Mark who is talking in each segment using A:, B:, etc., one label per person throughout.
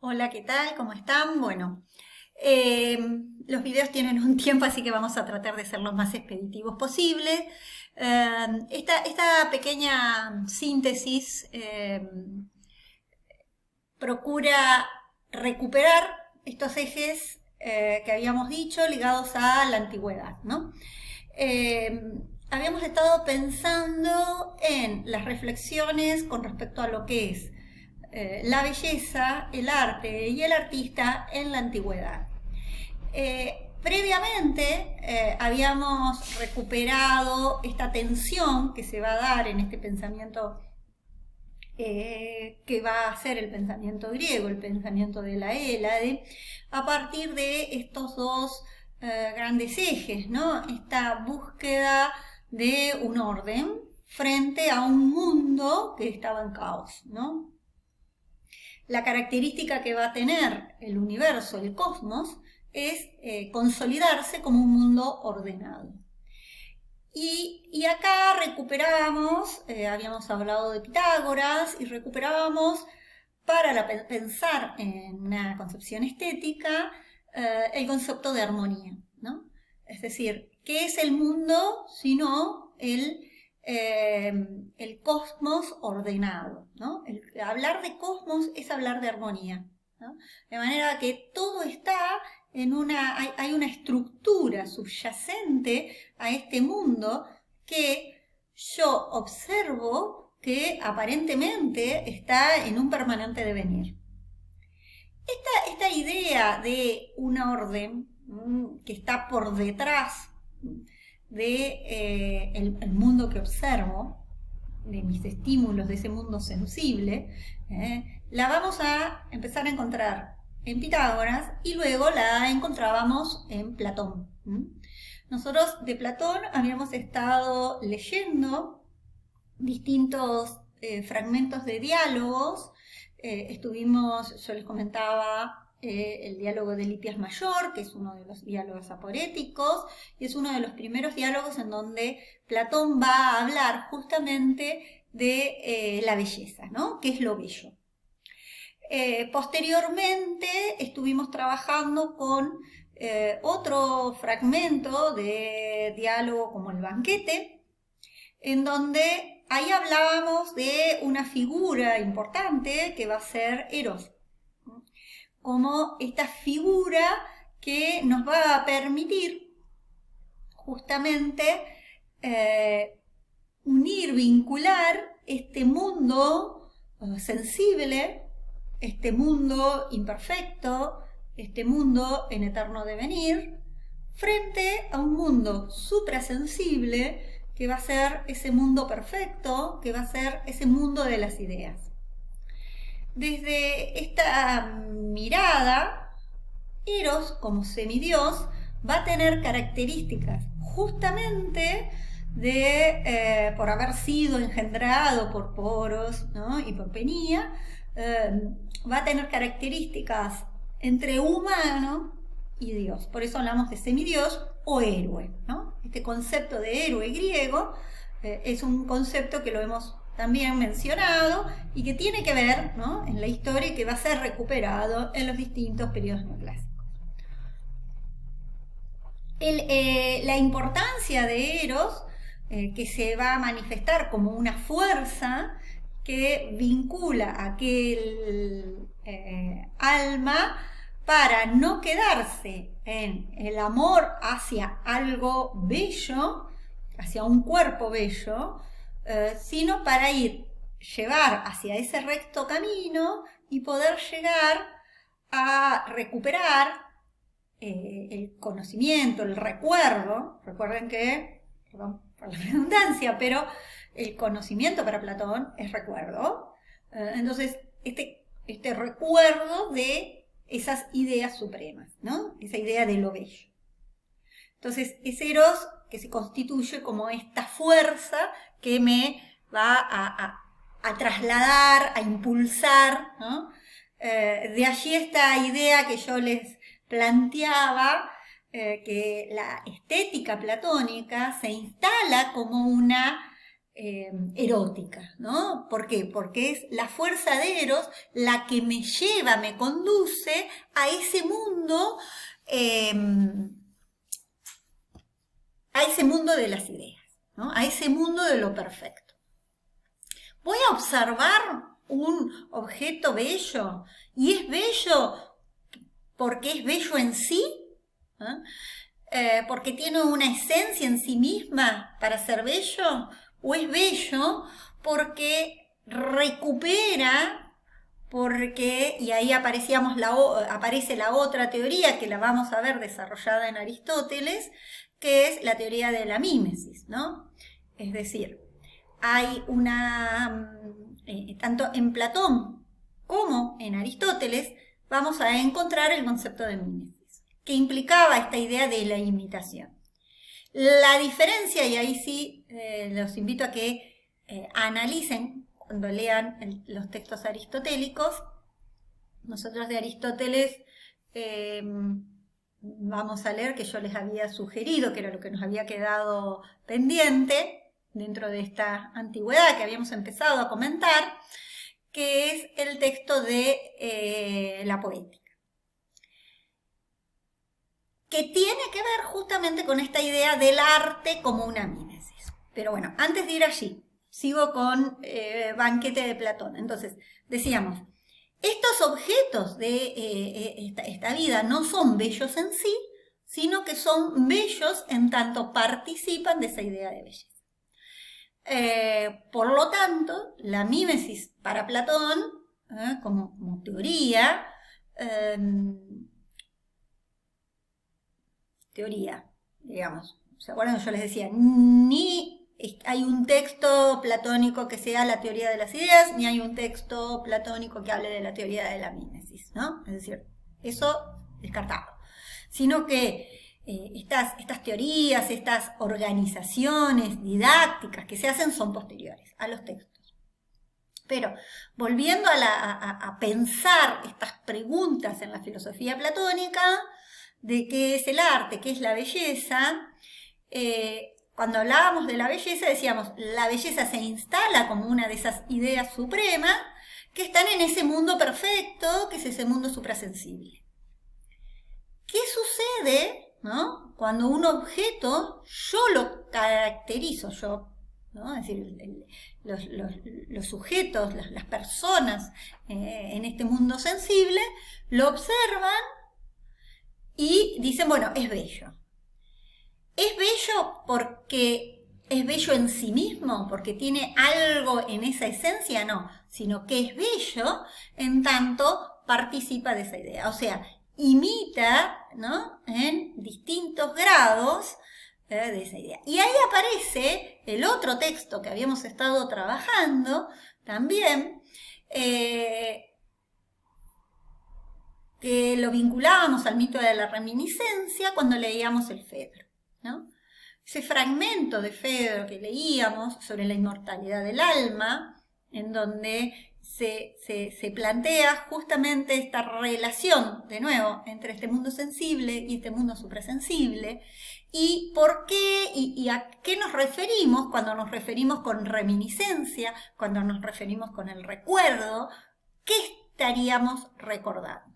A: Hola, ¿qué tal? ¿Cómo están? Bueno, los videos tienen un tiempo, así que vamos a tratar de ser lo más expeditivos posible. Esta pequeña síntesis procura recuperar estos ejes que habíamos dicho ligados a la antigüedad, ¿no? Eh, Habíamos estado pensando en las reflexiones con respecto a lo que es la belleza, el arte y el artista en la antigüedad. Previamente habíamos recuperado esta tensión que se va a dar en este pensamiento que va a ser el pensamiento griego, el pensamiento de la Hélade, a partir de estos dos grandes ejes, ¿no? Esta búsqueda de un orden frente a un mundo que estaba en caos, ¿no? La característica que va a tener el universo, el cosmos, es consolidarse como un mundo ordenado. Y acá recuperábamos, habíamos hablado de Pitágoras, y recuperábamos para pensar en una concepción estética el concepto de armonía, ¿no? Es decir, ¿qué es el mundo sino el cosmos ordenado, ¿no? Hablar de cosmos es hablar de armonía, ¿no? De manera que todo está hay una estructura subyacente a este mundo que yo observo que aparentemente está en un permanente devenir. Esta idea de una orden que está por detrás de el mundo que observo, de mis estímulos, de ese mundo sensible, la vamos a empezar a encontrar en Pitágoras y luego la encontrábamos en Platón. Nosotros de Platón habíamos estado leyendo distintos fragmentos de diálogos. Yo les comentaba el diálogo de Litias Mayor, que es uno de los diálogos aporéticos, y es uno de los primeros diálogos en donde Platón va a hablar justamente de la belleza, ¿no? ¿Qué es lo bello? Posteriormente estuvimos trabajando con otro fragmento de diálogo como el banquete, en donde ahí hablábamos de una figura importante que va a ser Eros, ¿no? Como esta figura que nos va a permitir justamente unir, vincular este mundo sensible, este mundo imperfecto, este mundo en eterno devenir, frente a un mundo suprasensible que va a ser ese mundo perfecto, que va a ser ese mundo de las ideas. Desde esta mirada, Eros, como semidios, va a tener características justamente por haber sido engendrado por Poros, ¿no? Y por Penía, va a tener características entre humano y Dios. Por eso hablamos de semidios o héroe, ¿no? Este concepto de héroe griego es un concepto que lo hemos también mencionado y que tiene que ver, ¿no?, en la historia y que va a ser recuperado en los distintos periodos neoclásicos. La importancia de Eros, que se va a manifestar como una fuerza que vincula a aquel alma para no quedarse en el amor hacia algo bello, hacia un cuerpo bello, sino para llevar hacia ese recto camino y poder llegar a recuperar el conocimiento, el recuerdo. Recuerden que, perdón por la redundancia, pero el conocimiento para Platón es recuerdo. Entonces, este recuerdo de esas ideas supremas, ¿no? Esa idea de lo bello. Entonces, es Eros que se constituye como esta fuerza que me va a trasladar, a impulsar, ¿no? De allí esta idea que yo les planteaba, que la estética platónica se instala como una erótica, ¿no? ¿Por qué? Porque es la fuerza de Eros la que me lleva, me conduce a ese mundo, de las ideas, ¿no? A ese mundo de lo perfecto. Voy a observar un objeto bello y es bello porque es bello en sí, ¿no? Porque tiene una esencia en sí misma para ser bello, o es bello porque recupera, y ahí aparece la otra teoría que la vamos a ver desarrollada en Aristóteles, que es la teoría de la mímesis, ¿no? Es decir, hay tanto en Platón como en Aristóteles, vamos a encontrar el concepto de mímesis, que implicaba esta idea de la imitación. La diferencia, y ahí sí los invito a que analicen cuando lean los textos aristotélicos. Nosotros de Aristóteles vamos a leer, que yo les había sugerido, que era lo que nos había quedado pendiente dentro de esta antigüedad que habíamos empezado a comentar, que es el texto de la poética, que tiene que ver justamente con esta idea del arte como una mímesis. Pero bueno, antes de ir allí, sigo con Banquete de Platón. Entonces, decíamos, estos objetos de esta vida no son bellos en sí, sino que son bellos en tanto participan de esa idea de belleza. Por lo tanto, la mímesis para Platón, como teoría, digamos, ¿se acuerdan? Yo les decía, ni hay un texto platónico que sea la teoría de las ideas, ni hay un texto platónico que hable de la teoría de la mímesis, ¿no? Es decir, eso descartado. Sino que estas teorías, estas organizaciones didácticas que se hacen son posteriores a los textos. Pero volviendo a pensar estas preguntas en la filosofía platónica, de qué es el arte, qué es la belleza, cuando hablábamos de la belleza decíamos, la belleza se instala como una de esas ideas supremas que están en ese mundo perfecto, que es ese mundo suprasensible. ¿Qué sucede, ¿no? Cuando un objeto yo lo caracterizo, ¿no? Es decir, los sujetos, las personas en este mundo sensible lo observan y dicen, bueno, es bello. ¿Es bello porque es bello en sí mismo? ¿Porque tiene algo en esa esencia? No, sino que es bello en tanto participa de esa idea. O sea, imita, ¿no? En distintos grados de esa idea. Y ahí aparece el otro texto que habíamos estado trabajando también, que lo vinculábamos al mito de la reminiscencia cuando leíamos el Fedro, ¿no? Ese fragmento de Fedro que leíamos sobre la inmortalidad del alma, en donde se plantea justamente esta relación, de nuevo, entre este mundo sensible y este mundo suprasensible, y por qué y a qué nos referimos cuando nos referimos con reminiscencia, cuando nos referimos con el recuerdo, qué estaríamos recordando.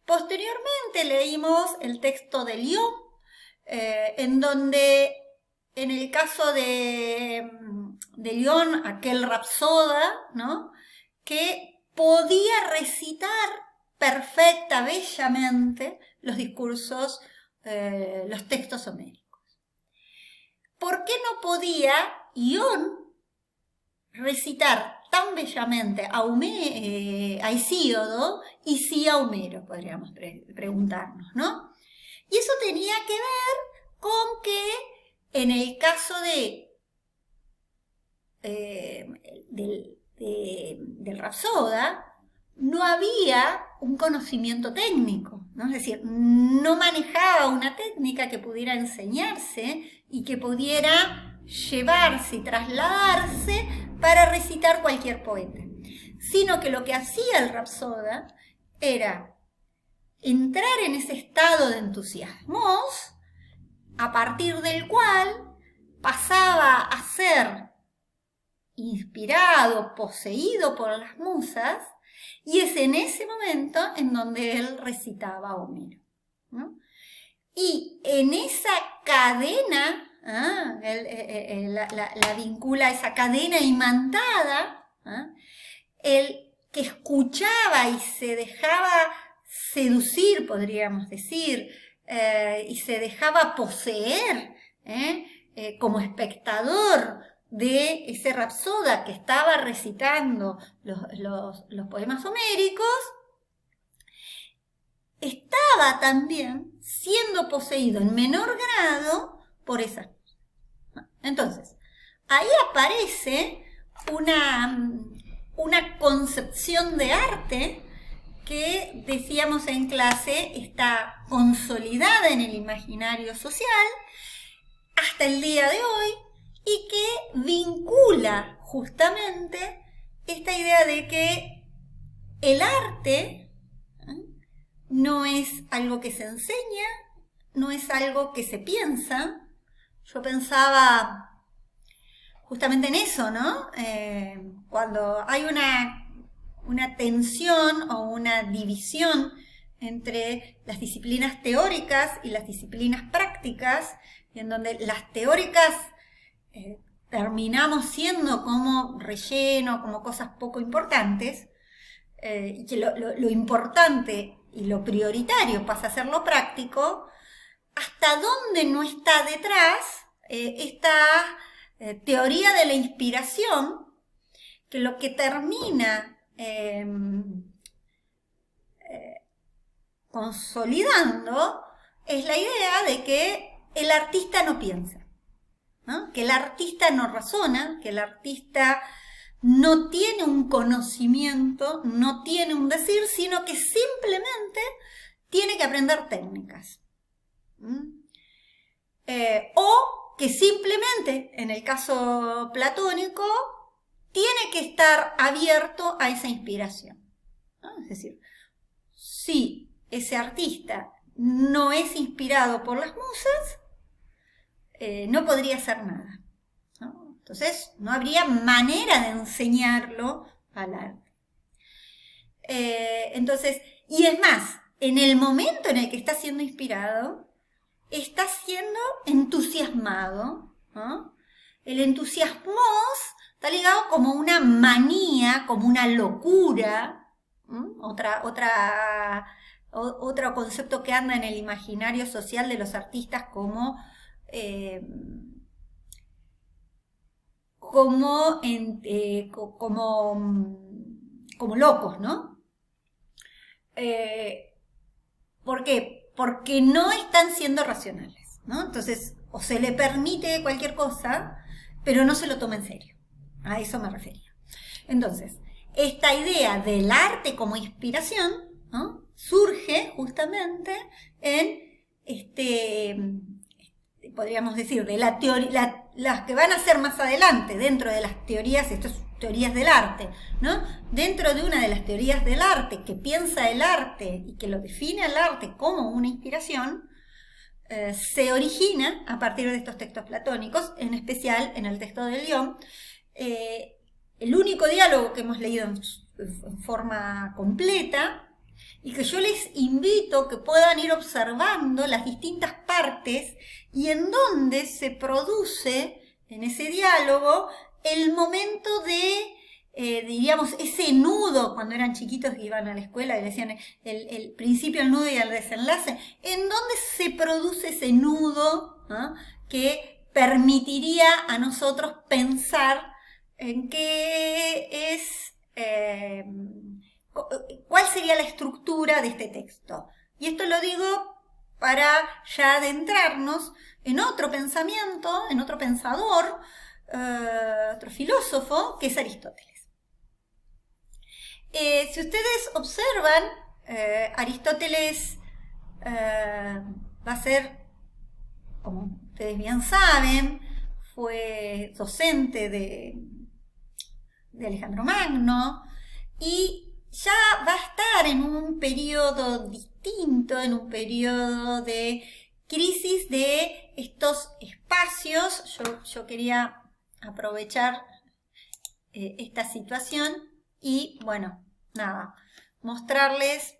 A: Posteriormente leímos el texto de Lió, en donde, en el caso de Lión, aquel rapsoda, ¿no? Que podía recitar perfecta, bellamente, los discursos, los textos homéricos. ¿Por qué no podía Ión recitar tan bellamente a Hesíodo y sí a Homero, podríamos preguntarnos, ¿no? Y eso tenía que ver con que en el caso del Rapsoda no había un conocimiento técnico, ¿no? Es decir, no manejaba una técnica que pudiera enseñarse y que pudiera llevarse y trasladarse para recitar cualquier poeta, sino que lo que hacía el Rapsoda era entrar en ese estado de entusiasmos, a partir del cual pasaba a ser inspirado, poseído por las musas, y es en ese momento en donde él recitaba a Homero, ¿no? Y en esa cadena, la vincula a esa cadena imantada, el que escuchaba y se dejaba seducir, podríamos decir, y se dejaba poseer como espectador de ese rapsoda que estaba recitando los poemas homéricos, estaba también siendo poseído en menor grado por esas cosas. Entonces, ahí aparece una concepción de arte que, decíamos en clase, está consolidada en el imaginario social hasta el día de hoy y que vincula justamente esta idea de que el arte no es algo que se enseña, no es algo que se piensa. Yo pensaba justamente en eso, ¿no? Cuando hay una tensión o una división entre las disciplinas teóricas y las disciplinas prácticas, en donde las teóricas terminamos siendo como relleno, como cosas poco importantes, y que lo importante y lo prioritario pasa a ser lo práctico, hasta dónde no está detrás esta teoría de la inspiración, que lo que termina consolidando es la idea de que el artista no piensa, ¿no? Que el artista no razona, que el artista no tiene un conocimiento, no tiene un decir, sino que simplemente tiene que aprender técnicas. O que simplemente, en el caso platónico, tiene que estar abierto a esa inspiración, ¿no? Es decir, si ese artista no es inspirado por las musas, no podría hacer nada, ¿no? Entonces, no habría manera de enseñarlo al arte. Entonces, y es más, en el momento en el que está siendo inspirado, está siendo entusiasmado, ¿no? El entusiasmo está ligado como una manía, como una locura, otro concepto que anda en el imaginario social de los artistas como locos, ¿no? ¿Por qué? Porque no están siendo racionales, ¿no? Entonces, o se le permite cualquier cosa, pero no se lo toma en serio. A eso me refería. Entonces, esta idea del arte como inspiración, ¿no? Surge justamente en podríamos decir, de la teoría, las que van a ser más adelante dentro de las teorías, estas teorías del arte, ¿no? Dentro de una de las teorías del arte que piensa el arte y que lo define el arte como una inspiración, se origina a partir de estos textos platónicos, en especial en el texto de Lión. El único diálogo que hemos leído en forma completa, y que yo les invito que puedan ir observando las distintas partes y en donde se produce en ese diálogo el momento de, diríamos, ese nudo, cuando eran chiquitos y iban a la escuela y decían el principio, el nudo y el desenlace, en donde se produce ese nudo, ¿no? Que permitiría a nosotros pensar en qué es... ¿cuál sería la estructura de este texto? Y esto lo digo para ya adentrarnos en otro pensamiento, en otro pensador, otro filósofo, que es Aristóteles. Si ustedes observan, Aristóteles va a ser, como ustedes bien saben, fue docente de Alejandro Magno y ya va a estar en un periodo distinto, en un periodo de crisis de estos espacios. Yo quería aprovechar esta situación y bueno, nada, mostrarles